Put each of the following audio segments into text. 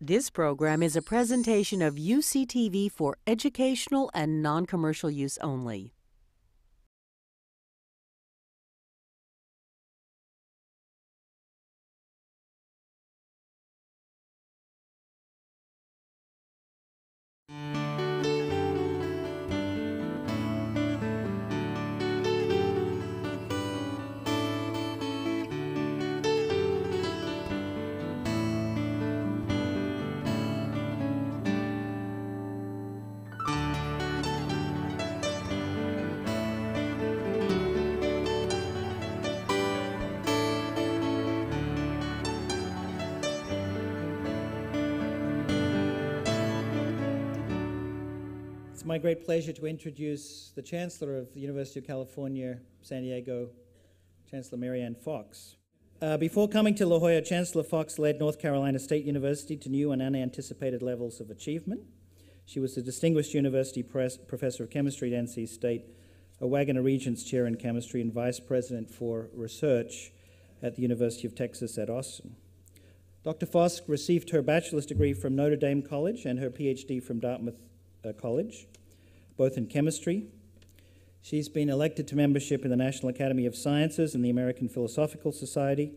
This program is a presentation of UCTV for educational and non-commercial use only. It's my great pleasure to introduce the Chancellor of the University of California, San Diego, Chancellor Marianne Fox. Before coming to La Jolla, Chancellor Fox led North Carolina State University to new and unanticipated levels of achievement. She was a distinguished university professor of chemistry at NC State, a Wagner Regents Chair in Chemistry, and Vice President for Research at the University of Texas at Austin. Dr. Fox received her bachelor's degree from Notre Dame College and her PhD from Dartmouth College, both in chemistry. She's been elected to membership in the National Academy of Sciences and the American Philosophical Society,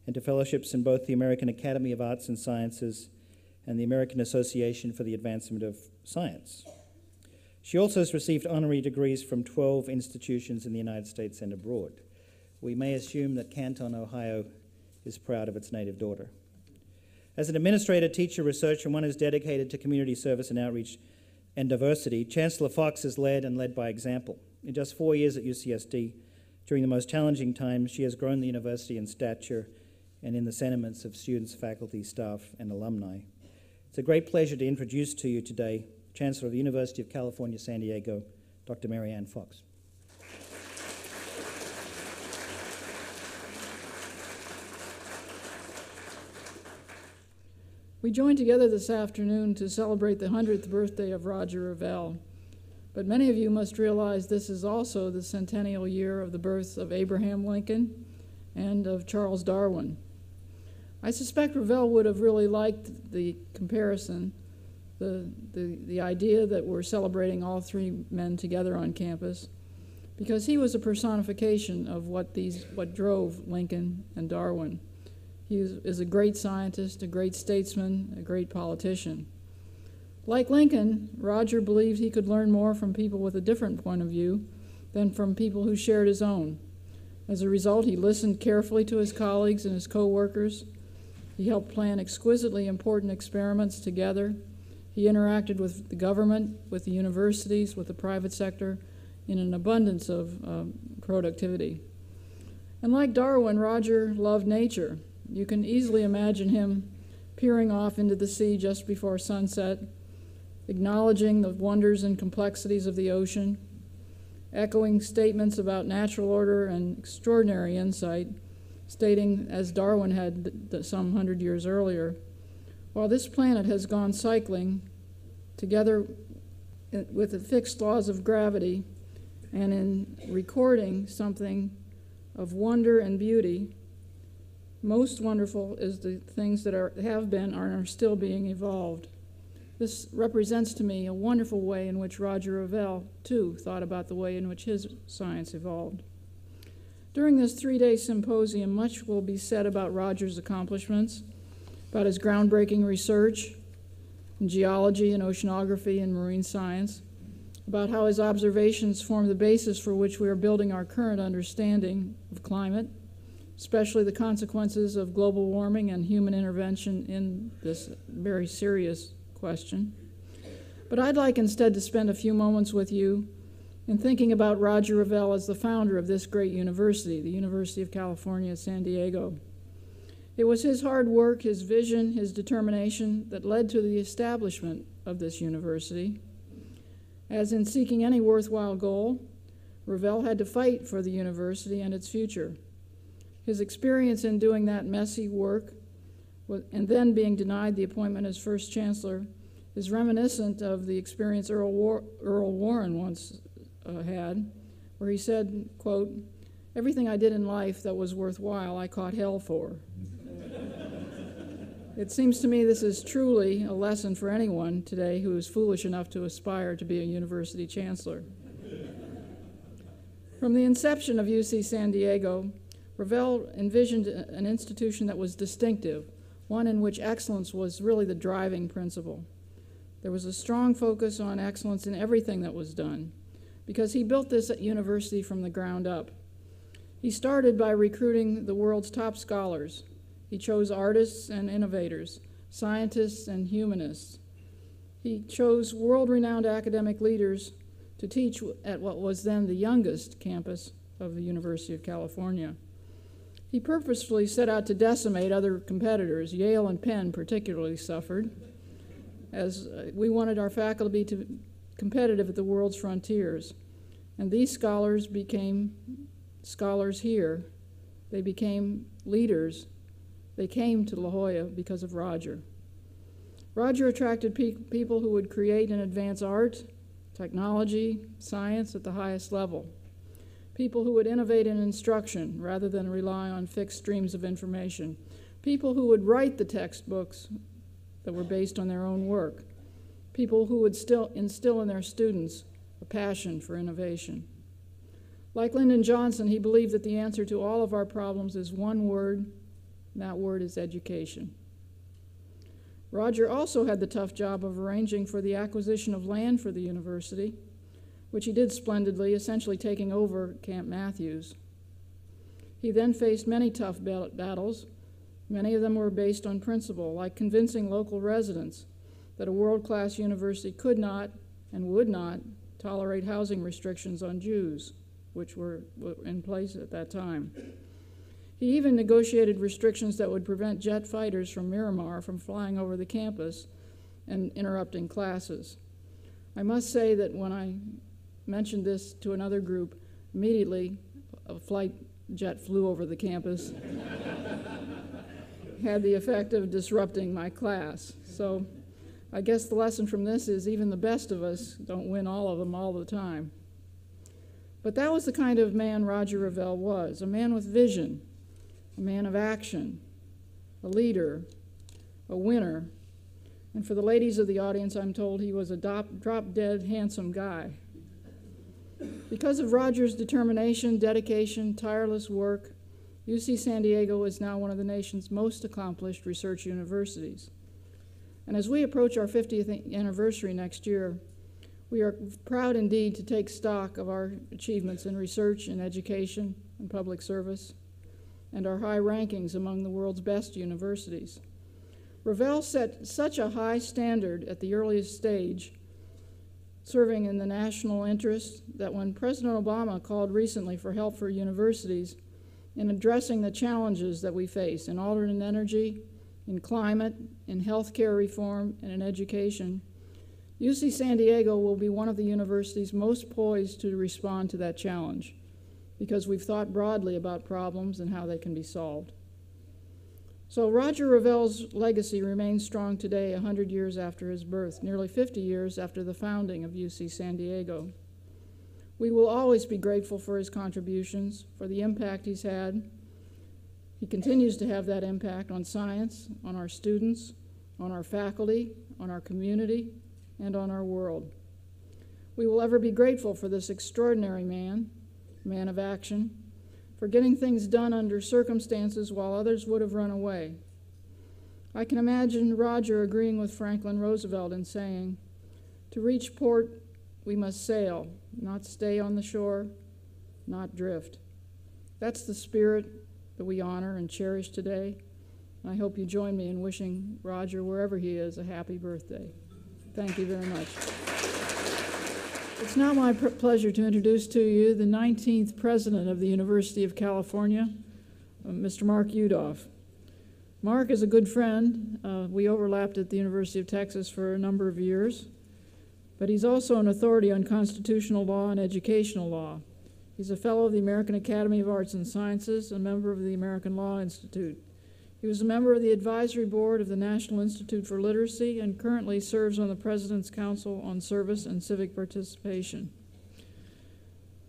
and to fellowships in both the American Academy of Arts and Sciences and the American Association for the Advancement of Science. She also has received honorary degrees from 12 institutions in the United States and abroad. We may assume that Canton, Ohio, is proud of its native daughter. As an administrator, teacher, researcher, and one who's dedicated to community service and outreach and diversity, Chancellor Fox has led by example. In just 4 years at UCSD, during the most challenging times, she has grown the university in stature and in the sentiments of students, faculty, staff, and alumni. It's a great pleasure to introduce to you today Chancellor of the University of California, San Diego, Dr. Marianne Fox. We joined together this afternoon to celebrate the 100th birthday of Roger Revelle, but many of you must realize this is also the centennial year of the births of Abraham Lincoln and of Charles Darwin. I suspect Revelle would have really liked the comparison, the idea that we're celebrating all three men together on campus, because he was a personification of what drove Lincoln and Darwin. He is a great scientist, a great statesman, a great politician. Like Lincoln, Roger believed he could learn more from people with a different point of view than from people who shared his own. As a result, he listened carefully to his colleagues and his co-workers. He helped plan exquisitely important experiments together. He interacted with the government, with the universities, with the private sector in an abundance of productivity. And like Darwin, Roger loved nature. You can easily imagine him peering off into the sea just before sunset, acknowledging the wonders and complexities of the ocean, echoing statements about natural order and extraordinary insight, stating, as Darwin had some 100 years earlier, while this planet has gone cycling together with the fixed laws of gravity and in recording something of wonder and beauty, most wonderful is the things that have been and are still being evolved. This represents to me a wonderful way in which Roger Revelle, too, thought about the way in which his science evolved. During this 3-day symposium, much will be said about Roger's accomplishments, about his groundbreaking research in geology and oceanography and marine science, about how his observations form the basis for which we are building our current understanding of climate, especially the consequences of global warming and human intervention in this very serious question. But I'd like instead to spend a few moments with you in thinking about Roger Revelle as the founder of this great university, the University of California, San Diego. It was his hard work, his vision, his determination that led to the establishment of this university. As in seeking any worthwhile goal, Revelle had to fight for the university and its future. His experience in doing that messy work and then being denied the appointment as first chancellor is reminiscent of the experience Earl Warren once had, where he said, quote, "Everything I did in life that was worthwhile I caught hell for." It seems to me this is truly a lesson for anyone today who is foolish enough to aspire to be a university chancellor. From the inception of UC San Diego, Revelle envisioned an institution that was distinctive, one in which excellence was really the driving principle. There was a strong focus on excellence in everything that was done, because he built this university from the ground up. He started by recruiting the world's top scholars. He chose artists and innovators, scientists and humanists. He chose world-renowned academic leaders to teach at what was then the youngest campus of the University of California. He purposefully set out to decimate other competitors. Yale and Penn particularly suffered, as we wanted our faculty to be competitive at the world's frontiers. And these scholars became scholars here. They became leaders. They came to La Jolla because of Roger. Roger attracted people who would create and advance art, technology, science at the highest level. People who would innovate in instruction rather than rely on fixed streams of information. People who would write the textbooks that were based on their own work. People who would still instill in their students a passion for innovation. Like Lyndon Johnson, he believed that the answer to all of our problems is one word, and that word is education. Roger also had the tough job of arranging for the acquisition of land for the university, which he did splendidly, essentially taking over Camp Matthews. He then faced many tough battles. Many of them were based on principle, like convincing local residents that a world-class university could not and would not tolerate housing restrictions on Jews, which were in place at that time. He even negotiated restrictions that would prevent jet fighters from Miramar from flying over the campus and interrupting classes. I must say that when I mentioned this to another group, immediately a flight jet flew over the campus, had the effect of disrupting my class. So I guess the lesson from this is even the best of us don't win all of them all the time. But that was the kind of man Roger Revelle was, a man with vision, a man of action, a leader, a winner. And for the ladies of the audience, I'm told he was a drop-dead handsome guy. Because of Roger's determination, dedication, tireless work, UC San Diego is now one of the nation's most accomplished research universities. And as we approach our 50th anniversary next year, we are proud indeed to take stock of our achievements in research and education and public service, and our high rankings among the world's best universities. Revelle set such a high standard at the earliest stage, serving in the national interest, that when President Obama called recently for help for universities in addressing the challenges that we face in alternate energy, in climate, in healthcare reform, and in education, UC San Diego will be one of the universities most poised to respond to that challenge, because we've thought broadly about problems and how they can be solved. So Roger Revelle's legacy remains strong today, 100 years after his birth, nearly 50 years after the founding of UC San Diego. We will always be grateful for his contributions, for the impact he's had. He continues to have that impact on science, on our students, on our faculty, on our community, and on our world. We will ever be grateful for this extraordinary man of action, for getting things done under circumstances while others would have run away. I can imagine Roger agreeing with Franklin Roosevelt in saying, "To reach port, we must sail, not stay on the shore, not drift." That's the spirit that we honor and cherish today. And I hope you join me in wishing Roger, wherever he is, a happy birthday. Thank you very much. It's now my pleasure to introduce to you the 19th president of the University of California, Mr. Mark Yudof. Mark is a good friend. We overlapped at the University of Texas for a number of years, but he's also an authority on constitutional law and educational law. He's a fellow of the American Academy of Arts and Sciences, a member of the American Law Institute. He was a member of the advisory board of the National Institute for Literacy and currently serves on the President's Council on Service and Civic Participation.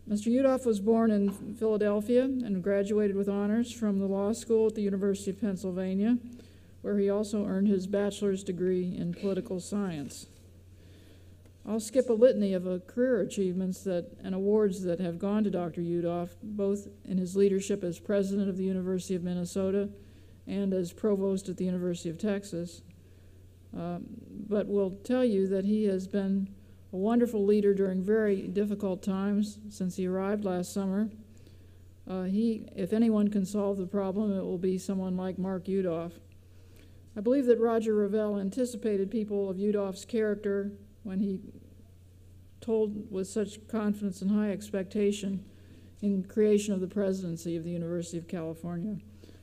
Mr. Yudof was born in Philadelphia and graduated with honors from the law school at the University of Pennsylvania, where he also earned his bachelor's degree in political science. I'll skip a litany of career achievements and awards that have gone to Dr. Yudof, both in his leadership as president of the University of Minnesota and as provost at the University of Texas, but will tell you that he has been a wonderful leader during very difficult times since he arrived last summer. If anyone can solve the problem, it will be someone like Mark Yudof. I believe that Roger Revelle anticipated people of Yudof's character when he told with such confidence and high expectation in creation of the presidency of the University of California.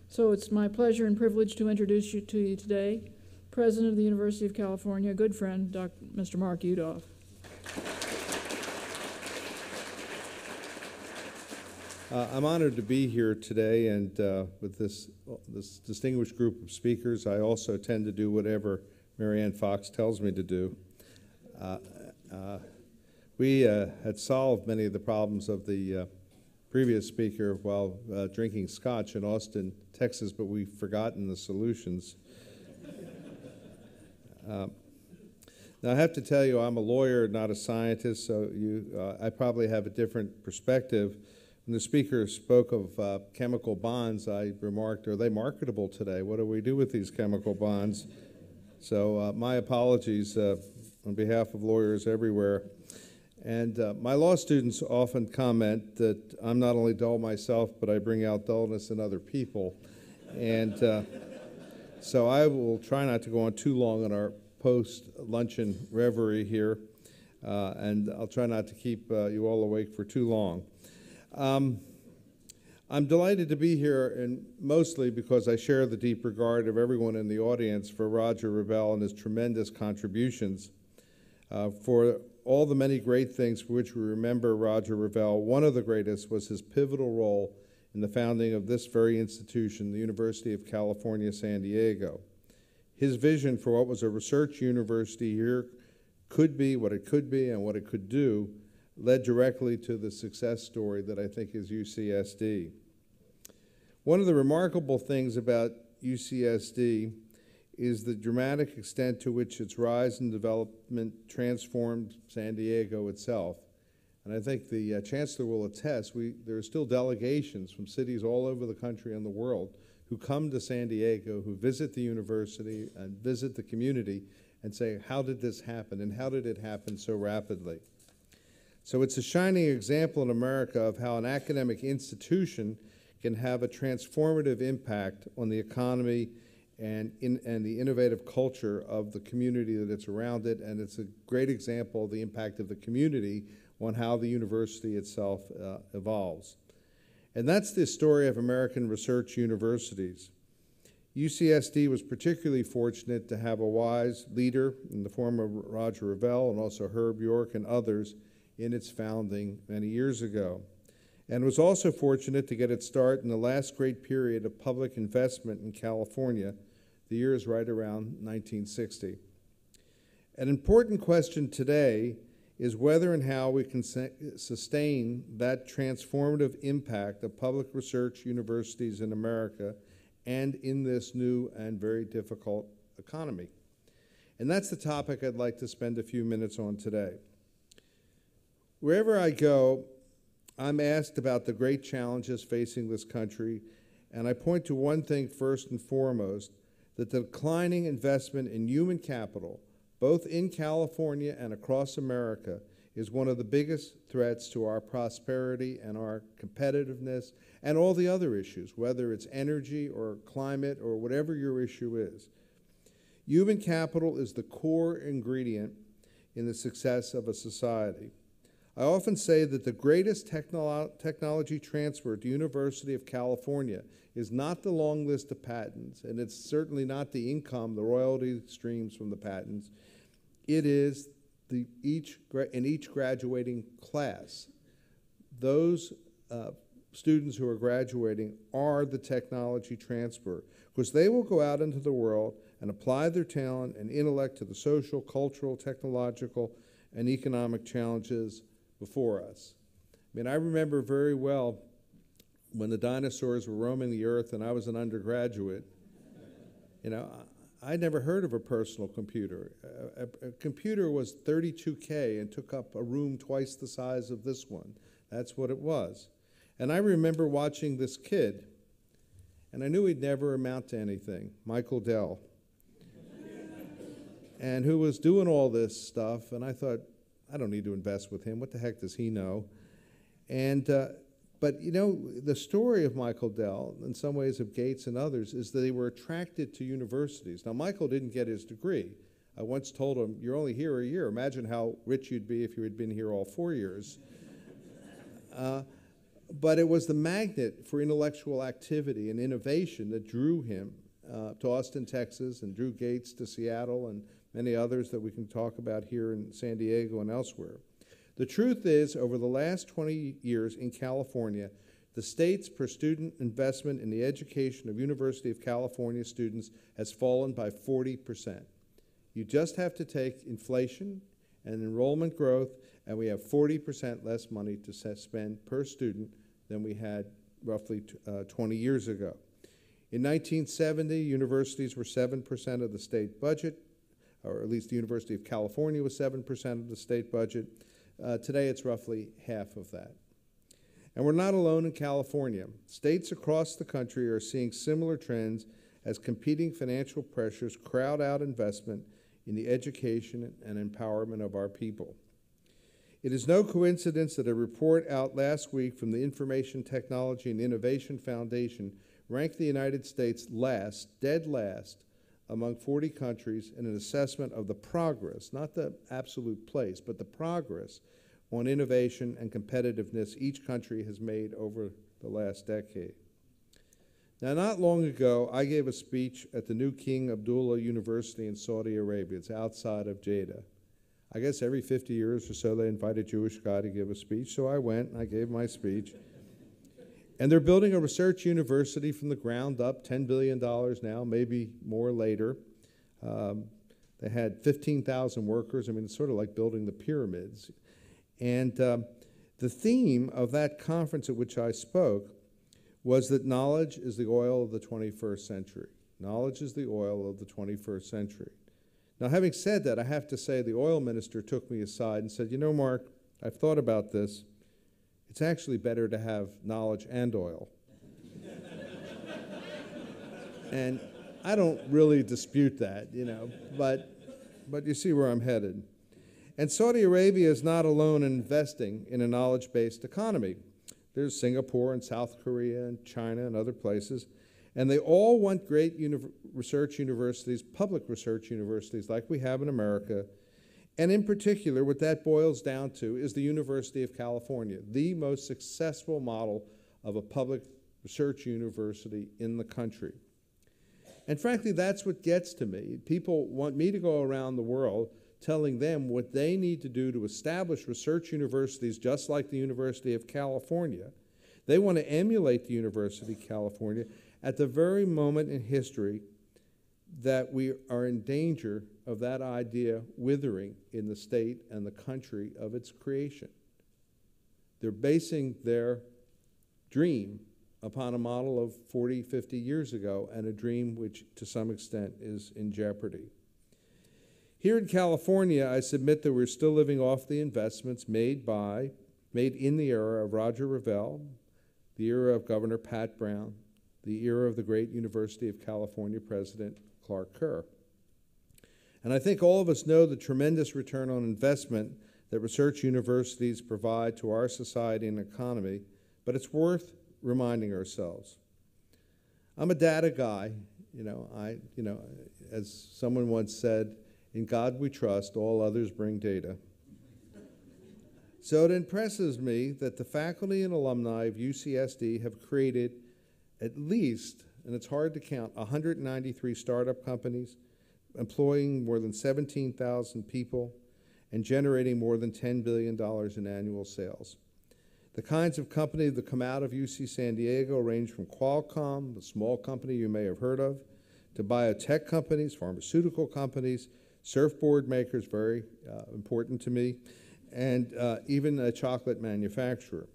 So it's my pleasure and privilege to introduce you to you today, President of the University of California, a good friend, Mr. Mark Yudof. I'm honored to be here today, and with this distinguished group of speakers. I also tend to do whatever Marianne Fox tells me to do. We had solved many of the problems of the previous speaker while drinking scotch in Austin, Texas, but we've forgotten the solutions. Now, I have to tell you, I'm a lawyer, not a scientist, so I probably have a different perspective. When the speaker spoke of chemical bonds, I remarked, are they marketable today? What do we do with these chemical bonds? So my apologies on behalf of lawyers everywhere. And my law students often comment that I'm not only dull myself, but I bring out dullness in other people. And so I will try not to go on too long on our post-luncheon reverie here, and I'll try not to keep you all awake for too long. I'm delighted to be here, and mostly because I share the deep regard of everyone in the audience for Roger Revelle and his tremendous contributions. For all the many great things for which we remember Roger Revelle, one of the greatest was his pivotal role in the founding of this very institution, the University of California, San Diego. His vision for what was a research university here could be, what it could be, and what it could do led directly to the success story that I think is UCSD. One of the remarkable things about UCSD is the dramatic extent to which its rise and development transformed San Diego itself. And I think the Chancellor will attest, there are still delegations from cities all over the country and the world who come to San Diego, who visit the university and visit the community and say, how did this happen, and how did it happen so rapidly? So it's a shining example in America of how an academic institution can have a transformative impact on the economy and the innovative culture of the community that it's around it, and it's a great example of the impact of the community on how the university itself evolves. And that's the story of American research universities. UCSD was particularly fortunate to have a wise leader in the form of Roger Revelle and also Herb York and others in its founding many years ago. And was also fortunate to get its start in the last great period of public investment in California. The year is right around 1960. An important question today is whether and how we can sustain that transformative impact of public research universities in America and in this new and very difficult economy. And that's the topic I'd like to spend a few minutes on today. Wherever I go, I'm asked about the great challenges facing this country, and I point to one thing first and foremost, that the declining investment in human capital, both in California and across America, is one of the biggest threats to our prosperity and our competitiveness and all the other issues, whether it's energy or climate or whatever your issue is. Human capital is the core ingredient in the success of a society. I often say that the greatest technology transfer at the University of California is not the long list of patents, and it's certainly not the income, the royalty streams from the patents. It is in each graduating class. Those students who are graduating are the technology transfer, because they will go out into the world and apply their talent and intellect to the social, cultural, technological, and economic challenges before us. I mean, I remember very well when the dinosaurs were roaming the earth and I was an undergraduate You know, I'd never heard of a personal computer. A computer was 32K and took up a room twice the size of this one. That's what it was. And I remember watching this kid, and I knew he'd never amount to anything, Michael Dell, and who was doing all this stuff, and I thought, I don't need to invest with him. What the heck does he know? And but you know, the story of Michael Dell, in some ways of Gates and others, is that they were attracted to universities. Now, Michael didn't get his degree. I once told him, you're only here a year. Imagine how rich you'd be if you had been here all 4 years. But it was the magnet for intellectual activity and innovation that drew him to Austin, Texas, and drew Gates to Seattle and many others that we can talk about here in San Diego and elsewhere. The truth is, over the last 20 years in California, the state's per student investment in the education of University of California students has fallen by 40%. You just have to take inflation and enrollment growth, and we have 40% less money to spend per student than we had roughly 20 years ago. In 1970, universities were 7% of the state budget, or at least the University of California was 7% of the state budget. Today, it's roughly half of that. And we're not alone in California. States across the country are seeing similar trends as competing financial pressures crowd out investment in the education and empowerment of our people. It is no coincidence that a report out last week from the Information Technology and Innovation Foundation ranked the United States last, dead last, among 40 countries in an assessment of the progress, not the absolute place, but the progress on innovation and competitiveness each country has made over the last decade. Now, not long ago, I gave a speech at the new King Abdullah University in Saudi Arabia. It's outside of Jeddah. I guess every 50 years or so they invite a Jewish guy to give a speech, so I went and I gave my speech. And they're building a research university from the ground up, $10 billion now, maybe more later. They had 15,000 workers. I mean, it's sort of like building the pyramids. And the theme of that conference at which I spoke was that knowledge is the oil of the 21st century. Knowledge is the oil of the 21st century. Now, having said that, I have to say the oil minister took me aside and said, you know, Mark, I've thought about this. It's actually better to have knowledge and oil. And I don't really dispute that, you know, but you see where I'm headed. And Saudi Arabia is not alone in investing in a knowledge-based economy. There's Singapore and South Korea and China and other places, and they all want great research universities, public research universities like we have in America. And in particular, what that boils down to is the University of California, the most successful model of a public research university in the country. And frankly, that's what gets to me. People want me to go around the world telling them what they need to do to establish research universities just like the University of California. They want to emulate the University of California at the very moment in history that we are in danger of that idea withering in the state and the country of its creation. They're basing their dream upon a model of 40, 50 years ago, and a dream which to some extent is in jeopardy. Here in California, I submit that we're still living off the investments made in the era of Roger Revelle, the era of Governor Pat Brown, the era of the great University of California president Clark Kerr. And I think all of us know the tremendous return on investment that research universities provide to our society and economy, but it's worth reminding ourselves. I'm a data guy, as someone once said, in God we trust, all others bring data. So it impresses me that the faculty and alumni of UCSD have created at least, and it's hard to count, 193 startup companies, employing more than 17,000 people, and generating more than $10 billion in annual sales. The kinds of companies that come out of UC San Diego range from Qualcomm, a small company you may have heard of, to biotech companies, pharmaceutical companies, surfboard makers, very important to me, and even a chocolate manufacturer.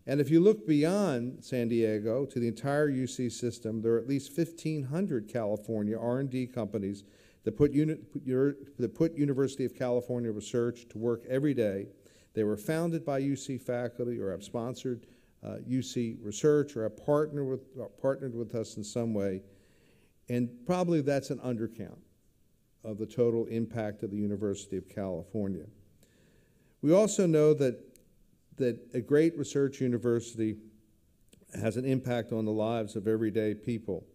And if you look beyond San Diego to the entire UC system, there are at least 1,500 California R&D companies that put University of California research to work every day. They were founded by UC faculty or have sponsored UC research or have partnered with us in some way. And probably that's an undercount of the total impact of the University of California. We also know that a great research university has an impact on the lives of everyday people.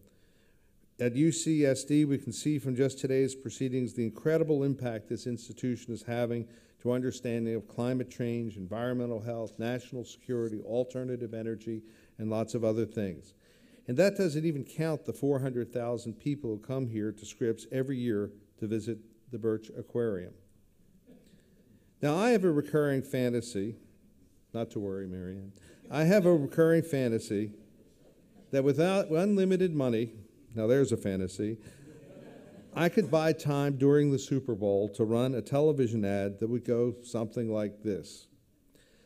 At UCSD, we can see from just today's proceedings the incredible impact this institution is having to understanding of climate change, environmental health, national security, alternative energy, and lots of other things. And that doesn't even count the 400,000 people who come here to Scripps every year to visit the Birch Aquarium. Now, I have a recurring fantasy. Not to worry, Marianne. I have a recurring fantasy that without unlimited money, now there's a fantasy, I could buy time during the Super Bowl to run a television ad that would go something like this.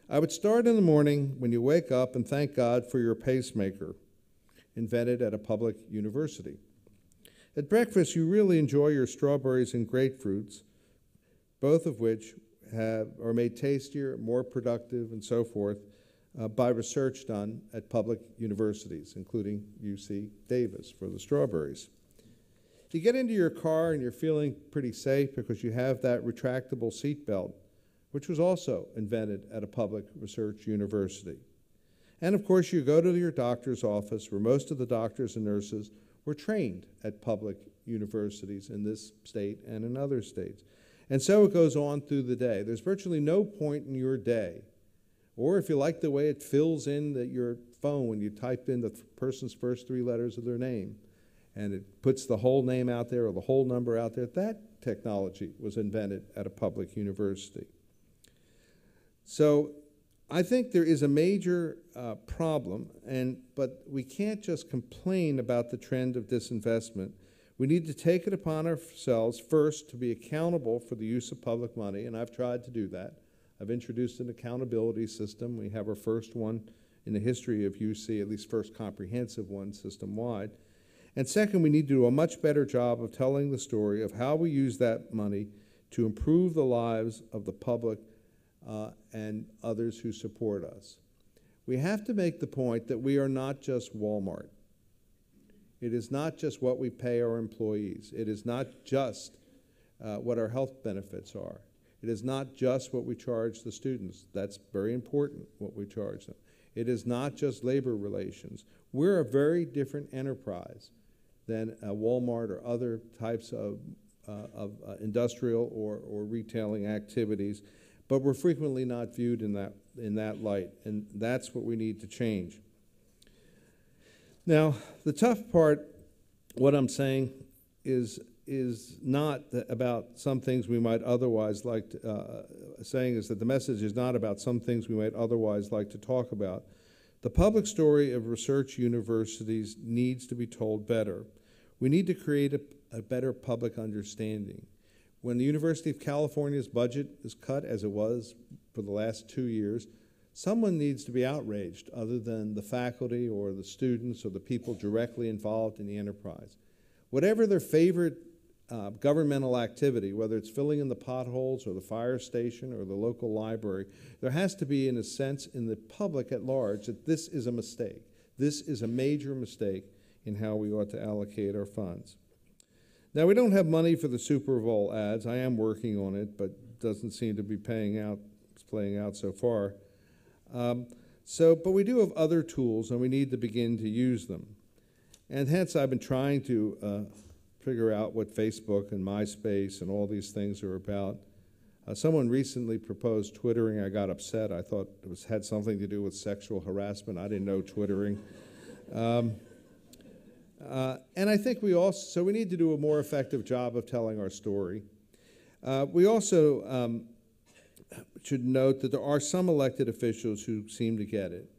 I would start in the morning when you wake up and thank God for your pacemaker, invented at a public university. At breakfast, you really enjoy your strawberries and grapefruits, both of which are made tastier, more productive, and so forth by research done at public universities, including UC Davis for the strawberries. You get into your car and you're feeling pretty safe because you have that retractable seat belt, which was also invented at a public research university. And of course, you go to your doctor's office, where most of the doctors and nurses were trained at public universities in this state and in other states. And so it goes on through the day. There's virtually no point in your day, or if you like the way it fills in your phone when you type in the person's first 3 letters of their name, and it puts the whole name out there or the whole number out there, that technology was invented at a public university. So I think there is a major problem, but we can't just complain about the trend of disinvestment. We need to take it upon ourselves first to be accountable for the use of public money, and I've tried to do that. I've introduced an accountability system. We have our first one in the history of UC, at least first comprehensive one system-wide. And second, we need to do a much better job of telling the story of how we use that money to improve the lives of the public and others who support us. We have to make the point that we are not just Walmart. It is not just what we pay our employees. It is not just what our health benefits are. It is not just what we charge the students. That's very important, what we charge them. It is not just labor relations. We're a very different enterprise than Walmart or other types of industrial or retailing activities, but we're frequently not viewed in that light, and that's what we need to change. Now, the tough part, what I'm saying, is not about some things we might otherwise like to, saying is that the message is not about some things we might otherwise like to talk about. The public story of research universities needs to be told better. We need to create a better public understanding. When the University of California's budget is cut, as it was for the last 2 years, someone needs to be outraged other than the faculty or the students or the people directly involved in the enterprise. Whatever their favorite governmental activity, whether it's filling in the potholes or the fire station or the local library, there has to be, in a sense, in the public at large, that this is a mistake. This is a major mistake in how we ought to allocate our funds. Now, we don't have money for the Super Bowl ads. I am working on it, but it doesn't seem to be playing out so far. But we do have other tools, and we need to begin to use them. And hence, I've been trying to figure out what Facebook and MySpace and all these things are about. Someone recently proposed Twittering. I got upset. I thought it had something to do with sexual harassment. I didn't know Twittering. And I think we need to do a more effective job of telling our story. We also should note that there are some elected officials who seem to get it.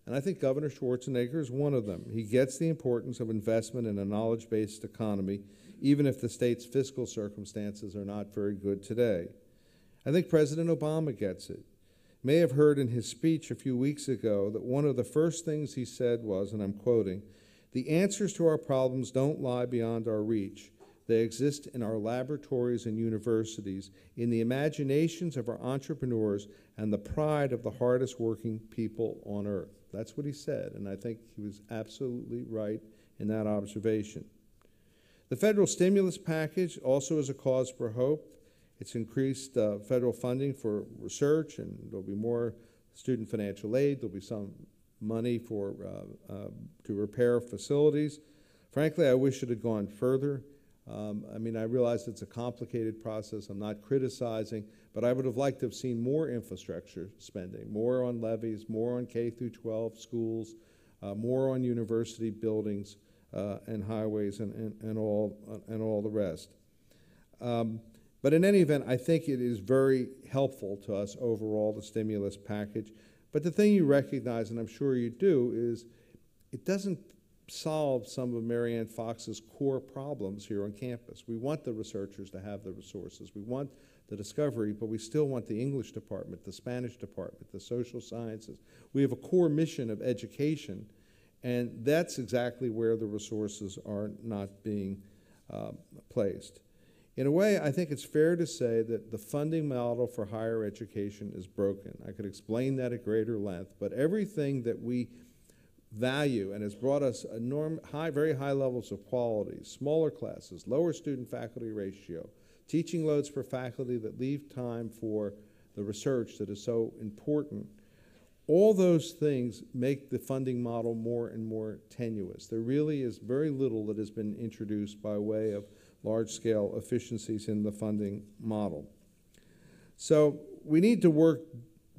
And I think Governor Schwarzenegger is one of them. He gets the importance of investment in a knowledge-based economy, even if the state's fiscal circumstances are not very good today. I think President Obama gets it. may have heard in his speech a few weeks ago that one of the first things he said was, and I'm quoting, "The answers to our problems don't lie beyond our reach. They exist in our laboratories and universities, in the imaginations of our entrepreneurs, and the pride of the hardest working people on earth." That's what he said, and I think he was absolutely right in that observation. The federal stimulus package also is a cause for hope. It's increased federal funding for research, and there'll be more student financial aid. There'll be some money for to repair facilities. Frankly, I wish it had gone further. I mean, I realize it's a complicated process. I'm not criticizing, but I would have liked to have seen more infrastructure spending, more on levees, more on K through 12 schools, more on university buildings and highways and all the rest. But in any event, I think it is very helpful to us overall, the stimulus package. But the thing you recognize, and I'm sure you do, is it doesn't solve some of Marianne Fox's core problems here on campus. We want the researchers to have the resources. We want the discovery, but we still want the English department, the Spanish department, the social sciences. We have a core mission of education, and that's exactly where the resources are not being placed. In a way, I think it's fair to say that the funding model for higher education is broken. I could explain that at greater length, but everything that we value and has brought us very high levels of quality, smaller classes, lower student-faculty ratio, teaching loads for faculty that leave time for the research that is so important, all those things make the funding model more and more tenuous. There really is very little that has been introduced by way of large-scale efficiencies in the funding model. So we need to work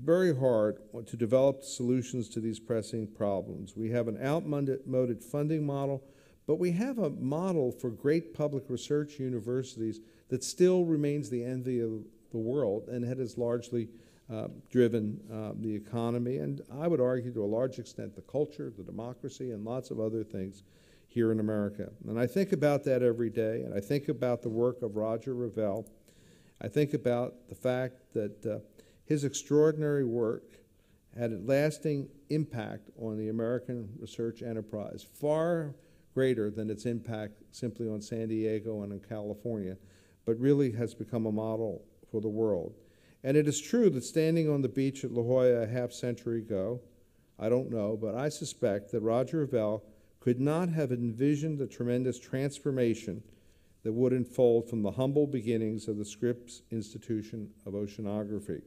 very hard to develop solutions to these pressing problems. We have an outmoded funding model, but we have a model for great public research universities that still remains the envy of the world and has largely driven the economy, and I would argue to a large extent the culture, the democracy, and lots of other things here in America. And I think about that every day, and I think about the work of Roger Revelle. I think about the fact that his extraordinary work had a lasting impact on the American research enterprise, far greater than its impact simply on San Diego and in California, but really has become a model for the world. And it is true that standing on the beach at La Jolla a half-century ago, I don't know, but I suspect that Roger Revelle could not have envisioned the tremendous transformation that would unfold from the humble beginnings of the Scripps Institution of Oceanography.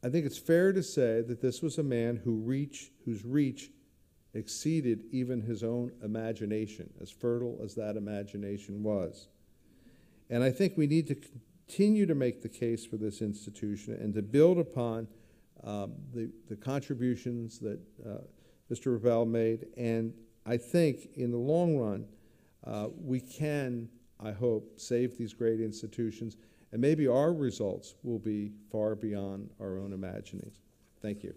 I think it's fair to say that this was a man whose reach exceeded even his own imagination, as fertile as that imagination was. And I think we need to continue to make the case for this institution and to build upon the contributions that Mr. Revelle made. And I think in the long run, we can, I hope, save these great institutions, and maybe our results will be far beyond our own imaginings. Thank you.